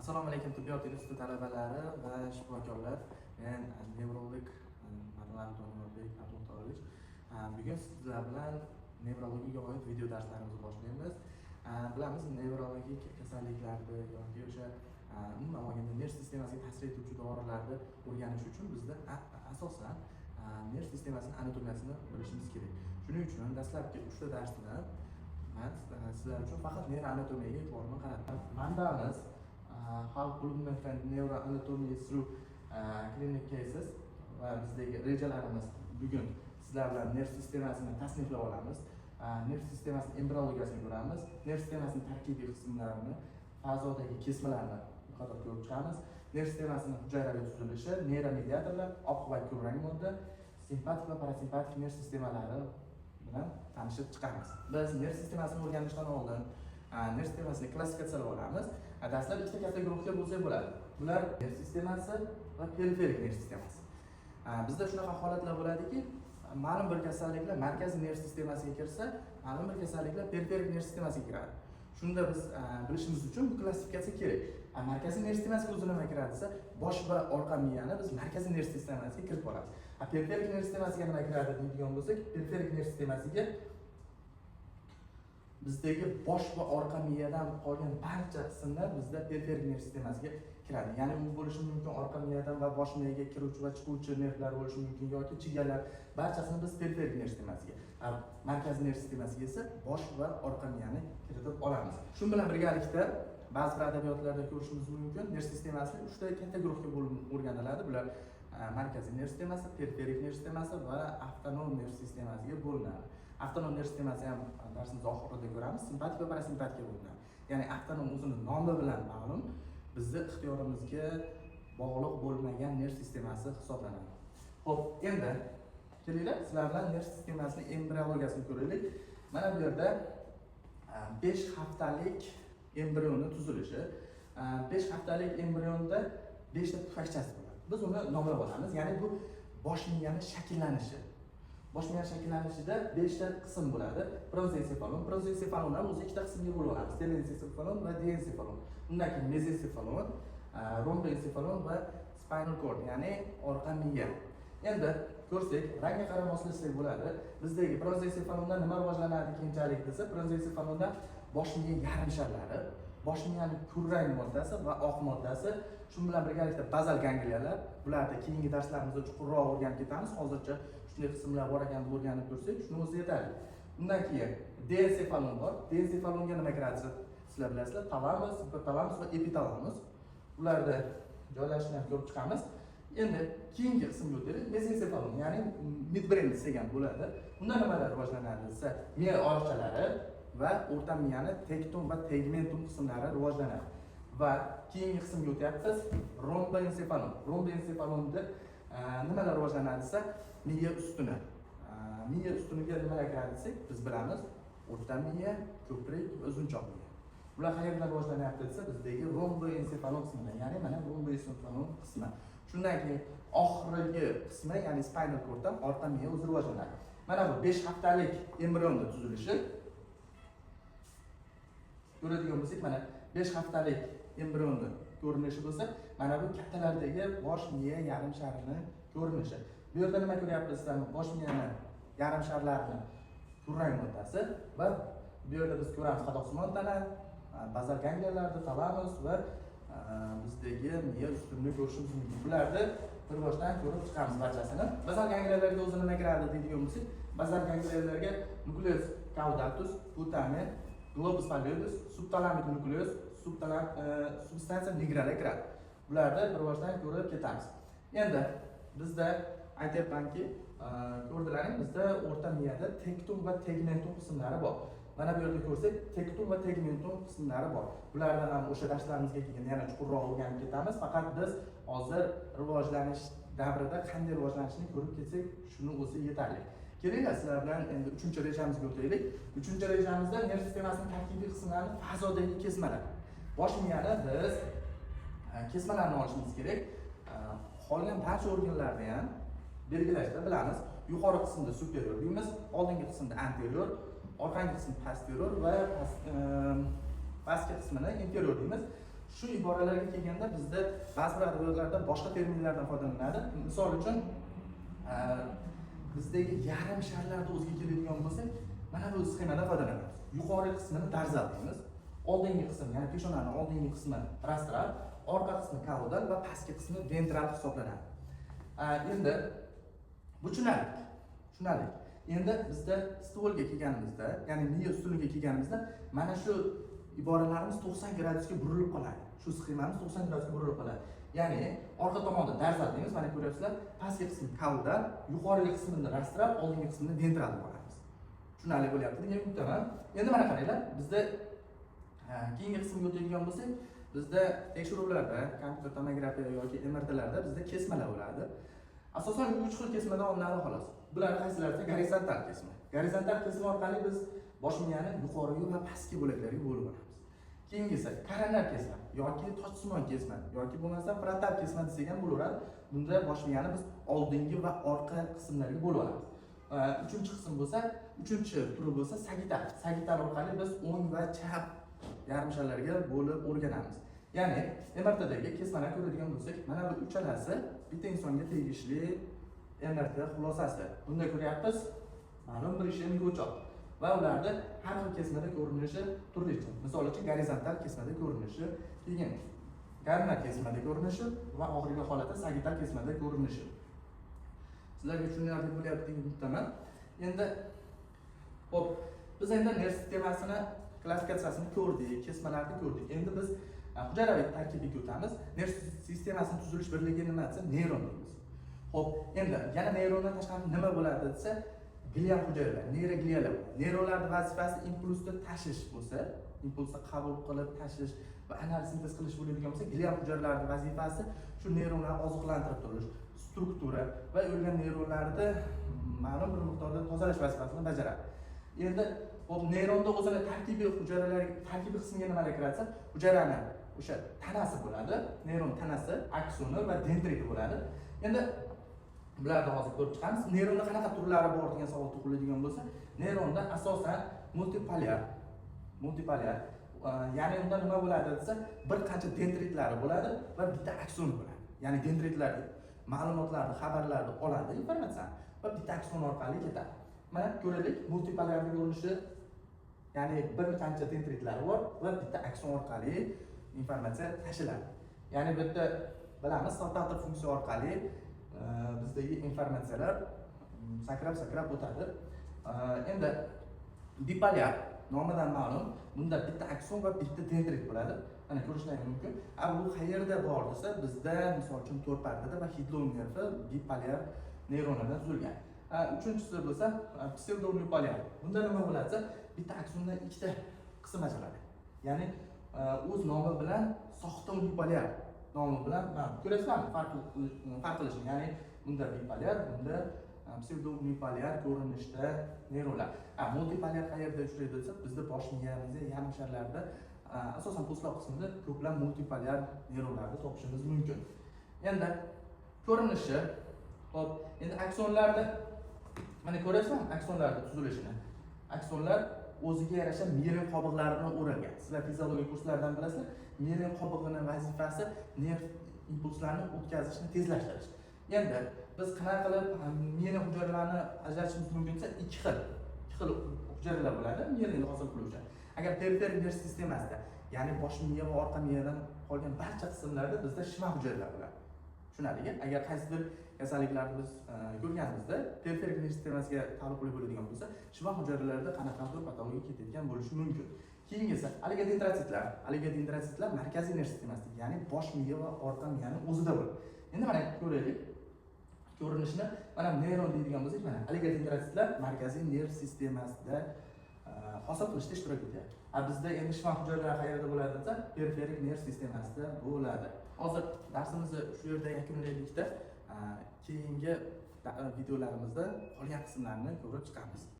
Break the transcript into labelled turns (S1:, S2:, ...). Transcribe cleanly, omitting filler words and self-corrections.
S1: Assalomu alaykum tibbiyot instituti talabalari va shifokorlar. Men nevrolog Marhamat Doniyorbek Abduxtorovich. Bugun sizlar bilan nevrologiyaga oid video darslarimizni boshlaymiz. Bilamiz, nevrologik kasalliklarni yoki o'sha umuman olganda nerv sistemasiga ta'sir etuvchi dorilarni o'rganish uchun bizda asosan nerv sistemasini anatomiyasini bilishimiz kerak. Shuning uchun dastlabki 3 ta darsda men sizlar uchun faqat neyroanatomiyaga e'tiborni qaratdim. Manbamiz how to implement neuroanatomy through clinic cases va bizdagi rejalarimiz bugun sizlar bilan nerv sistemasini tasniflab olamiz. Nerv sistemasini embriologiyasini ko'ramiz. Nerv sistemasini tarkibiy qismlarini, fazodagi kesmalarni qator ko'rib chiqamiz. Nerv sistemasini hujayraviy tuzilishi, neyromediatorlar, oq va kulrang modda, simpatik va parasimpatik nerv sistemalari bilan tanishib chiqamiz. Biz nerv sistemasini o'rganishdan oldin nerv sistemasini klassifikatsiyalab olamiz. Dastlab ikkita katta guruhga bo'lsak bo'ladi. Bular nerv sistemasi va periferik nerv sistemasi. Bizda shunaqa holatlar bo'ladiki, ma'lum bir kasalliklar markaziy nerv sistemasiga kirsa, ma'lum bir kasalliklar periferik nerv sistemasiga kiradi. Shunda biz bilishimiz uchun bu klassifikatsiya kerak. Markaziy nerv sistemasiga o'zi nima kiradi desa, bosh va orqa miyani biz markaziy nerv sistemasiga kiritib olamiz. Periferik nerv sistemasiga nima kiradi deydigan bo'lsak, periferik nerv sistemasiga bizdagi bosh va orqa miyadan qolgan barcha qismlar bizda periferik nerv sistemasiga kiradi. Ya'ni u bo'lishi mumkin orqa miyadan va bosh miyaga kiruvchi va chiquvchi nervlar bo'lishi mumkin yoki chigalar, barchasini biz periferik nerv sistemasiga. Markaziy nerv sistemasiga esa bosh va orqa miyani kiritib olamiz. Shu bilan birgalikda ba'zi bir adabiyotlarda ko'rishimiz mumkin, nerv sistemasini 3 ta katta guruhga bo'lib o'rganiladi. Bular markaziy nerv sistemasi, periferik nerv sistemasi va avtonom nerv sistemasiga bo'linadi. Avtonom nerv sistemasi ham darsimiz oxirida ko'ramiz, simpatik va parasimpatikga bo'linadi. Ya'ni avtonom o'zini nomi bilan ma'lum, bizni ixtiyorimizga bog'liq bo'lmagan nerv sistemasi hisoblanadi. Xo'p, endi kelinglar, sizlar bilan nerv sistemasini embriologiyasini ko'raylik. Mana bu yerda 5 haftalik embrionni tuzilishi. 5 haftalik embrionda 5 ta pufakchasi bo'ladi. Biz uni nomlab olamiz. Ya'ni bu bosh miyani shakllanishi. Bosh miya shakllanishida 5 ta qism bo'ladi. Prozencefalon. Prozencefalonni ham o'zi 2 ta qismga bo'lib olamiz. Telencefalon va diencefalon. Undan keyin mezencefalon, rhombencefalon va spinal cord, ya'ni orqa miya. Endi ko'rsak, rangga qarab moslasak bo'ladi. Bizdagi prozencefalonda nima rivojlanadi keyinchalik desa, prozencefalonda bosh miya yarim sharlari, bosh miyaning kulrang moddasi va oq moddasi, shu bilan birgalikda bazal gangliyalar. Bularni keyingi darslarimizda chuqurroq o'rganib ketamiz. Hozircha shunday qismlar bor ekanini o'rganib ko'rsak, shuni o'zi yetadi. Undan keyin diencefalon bor. Diencefalonga nima kiradi desa, sizlar bilasizlar, talamus, hipotalamus va epitalamus. Ularda joylashishini ham ko'rib chiqamiz. Endi keyingi qismga o'taylik. Mezencefalon, ya'ni midbrain degan bo'ladi. Unda nimalar rivojlanadi desa, miya oriqchalari va o'rta miyani tektum va tegmentum qismlari rivojlanadi. Va keyingi qismga o'tyapmiz, rhombencefalon. Rhombencefalonda nimalar rivojlanadi desa, miya ustuni. Miya ustuniga nimalar kiradi desak, biz bilamiz, o'rta miya, ko'prik, uzunchoq miya. Bular qayerdan rivojlanyapti desa, bizdagi rhombencefalon qismidan, ya'ni mana rhombencefalon qismi. Shundan keyin oxirgi qismi, ya'ni spinal corddan orqa miya o'zi rivojlanadi. Mana bu 5 haftalik embrionni tuzilishi. Ko'radigan bo'lsak, mana 5 haftalik embrionni ko'rinishi bo'lsa, mana bu kattalardagi bosh miya yarim sharini ko'rinishi. Bu yerda nima ko'ryapmiz desa, bosh miyani yarim sharlarini kulrang moddasi va bu yerda biz ko'ramiz qadoqsimon tana, bazal gangliyalarni, talamus va bizdagi miya ustunini ko'rishimiz mumkin. Bularni bir boshdan ko'rib chiqamiz barchasini. Bazal gangliyalarga o'zi nima kiradi deydigan bo'lsak, bazal gangliyalarga nucleus caudatus, putamen, globus pallidus, subthalamic nucleus, substantia nigra kiradi. Bularni bir boshdan ko'rib ketamiz. Endi bizda aytyapmanki, ko'rdilaring, bizda o'rta miyada tektum va tegmentum qismlari bor. Mana bu yerda ko'rsak, tektum va tegmentum qismlari bor. Bulardan ham o'sha darslarimizga kelganda yana chuqurroq o'rganib ketamiz. Faqat biz hozir rivojlanish davrida qanday rivojlanishini ko'rib ketsak, shuni o'zi yetarli. Kelinglar, sizlar bilan endi 3-rejamizga o'taylik. 3-rejamizda nerv sistemasining tarkibiy qismlari fazodagi kesmalar. Bosh miyani biz kesmalarni olishimiz kerak. Qolgan barcha organlarni ham belgilashda bilamiz. Yuqori qismda superior deymiz, oldingi qismda anterior, orqangi qismi posterior va pastki qismini inferior deymiz. Shu iboralarga kelganda bizda ba'zi bir adabiyotlarda boshqa terminlardan foydalanadi. Misol uchun bizdagi yarim sharlarda o'ziga keladigan bo'lsak, mana bu sxemadan foydalanamiz. Yuqori qismini darzal deymiz. Oldingi qism, ya'ni peshonaning oldingi qismi rostral, orqa qismi kaudal va pastki qismi ventral hisoblanadi. Endi bu tushunarli. Endi bizda stolga kelganimizda, ya'ni miya ustuniga kelganimizda mana shu iboralarimiz 90 gradusga burilib qoladi. Shu sxemamiz 90 gradusga burilib qoladi. Ya'ni orqa tomonda darzal deymiz, mana ko'ryapsizlar, pastki qismi kaudal, yuqorigi qismini rostral, oldingi qismini ventral deb olamiz. Tushunarli bo'lyapti degan umiddaman. Endi mana qaranglar, bizda keyingi qismga o'tadigan bo'lsak, bizda tekshiruvlarda, kompyuter tomografiya yoki MRTlarda bizda kesmalar bo'ladi. Asosan 3 xil kesmadan olinadi xolos. Bular qaysilari? Gorizontal kesma. Gorizontal kesma orqali biz bosh miyani yuqoriga va pastki bo'laklariga bo'lib olamiz. Keyingisi koronar kesma yoki tochsimon kesma yoki bo'lmasa frontal kesma desak ham bo'laveradi. Bunda bosh miyani biz oldingi va orqa qismlariga bo'lib olamiz. Uchinchi qism bo'lsa, uchinchi turi bo'lsa sagital. Sagital orqali biz o'ng va chap yarim sharlarga bo'lib o'rganamiz. Ya'ni MRTdagi kesmalarni ko'radigan bo'lsak, mana bu uchalasi bitta insonga tegishli MRT xulosasi. Bunda ko'ryapmiz, ma'lum bir ishemik o'choq va ularda har xil kesmada ko'rinishi turlicha. Misol uchun gorizontal kesmada ko'rinishi, keyin koronar kesmada ko'rinishi va oxirgi holatda sagital kesmada ko'rinishi. Sizlarga tushunarli bo'lyapti deb umiddaman. Endi xo'p, biz endi nerv sistemasini klassifikatsiyasini ko'rdik, kesmalarni ko'rdik. Endi biz hujayraviy tarkibiga o'tamiz. Nerv sistemasining tuzilish birligi nima desa, neyron deymiz. Xo'p, endi yana neyrondan tashqari nima bo'ladi desa, glial hujayralar, neyroglialar. Neyronlarning vazifasi impulsni tashish bo'lsa, impulsni qabul qilib tashish va analiz sintez qilish bo'ladigan bo'lsa, glial hujayralarning vazifasi shu neyronlarni oziqlantirib turish, struktura va o'lgan neyronlarni ma'lum bir miqdorda tozalash vazifasini bajaradi. Endi bu neyronda o'zini tarkibiy hujayralar, tarkibiy qismiga nimalar kiradi? Hujayrani o'sha tanasi bo'ladi, neyron tanasi, aksoni va dendriti bo'ladi. Endi bularni hozir ko'rib chiqamiz. Neyronda qanaqa turlari bor degan savol tug'iladigan bo'lsa, neyronda asosan multipolyar, ya'ni unda nima bo'ladi desa, bir qancha dendritlari bo'ladi va bitta akson bo'ladi. Ya'ni dendritlar ma'lumotlarni, xabarlarni oladi, informatsiyani va bitta akson orqali ketadi. Mana ko'raylik, multipolyar ko'rinishi, ya'ni bir qancha dendritlari bor va bitta akson orqali informatsiya tashiladi. Ya'ni bitta bilamiz, saltator funksiya orqali bizdagi informatsiyalar sakrab o'tadi. Endi bipolyar nomidan ma'lum, bunda bitta akson va bitta dendrit bo'ladi. Mana ko'rishlaringiz mumkin. Bu qayerda bor desa, bizda misol uchun to'rt pardada va hidron nervi bipolyar neyronlardan tuzilgan. Uchinchisi bo'lsa pseudonupolyar. Bunda nima bo'ladi desa, bitta aksondan ikkita qism ajraladi. Ya'ni o'z nomi bilan soxta unipolyar nomi bilan ko'rasizlarmi farq qilishni. Ya'ni bunda bipolyar, bunda pseudonupolyar ko'rinishda neyronlar. Multipolyar qayerda uchraydi desa, bizda bosh miyamizda yarim sharlarda asosan po'stloq qismida ko'plab multipolyar neyronlarni topishimiz mumkin. Endi ko'rinishi, hop, endi aksonlarda mana ko'rasizlarmi aksonlarning tuzilishini. Aksonlar o'ziga yarasha mirin qobiqlarini o'ralgan. Sizlar fiziologiya kurslaridan bilasizlar, mirin qobig'ining vazifasi nerv impulslarini o'tkazishni tezlashtirish. Endi biz qanaqa qilib mirin hujayralarini ajratishimiz mumkin desa, ikki xil hujayralar bo'ladi mirinni hosil qiluvchi. Agar periferik nerv sistemasida, ya'ni bosh miya va orqa miyadan qolgan barcha qismlarda bizda shima hujayralar bo'ladi. Tushunarlimi? Agar qaysidir kasalliklarni biz ko'rganimizda periferik nerv sistemasiga taalluqli bo'ladigan bo'lsa, shima hujayralarida qanaqadir patologiya ketadigan bo'lishi mumkin. Keyingisi oligodendrotsitlar markaziy nerv sistemasida, ya'ni bosh miya va orqa miyaning o'zida bo'ladi. Endi mana ko'raylik. Ko'rinishni mana neyron deydigan bo'lsak, mana oligodendrotsitlar markaziy nerv sistemasida hosil qilishda ishtirok etadi. Bizda endi shima hujayralar qayerda bo'ladi desa, periferik nerv sistemasida bo'ladi. Hozir darsimizni shu yerda yakunlaylikda, keyingi videolarimizda qolgan qismlarni ko'rib chiqamiz.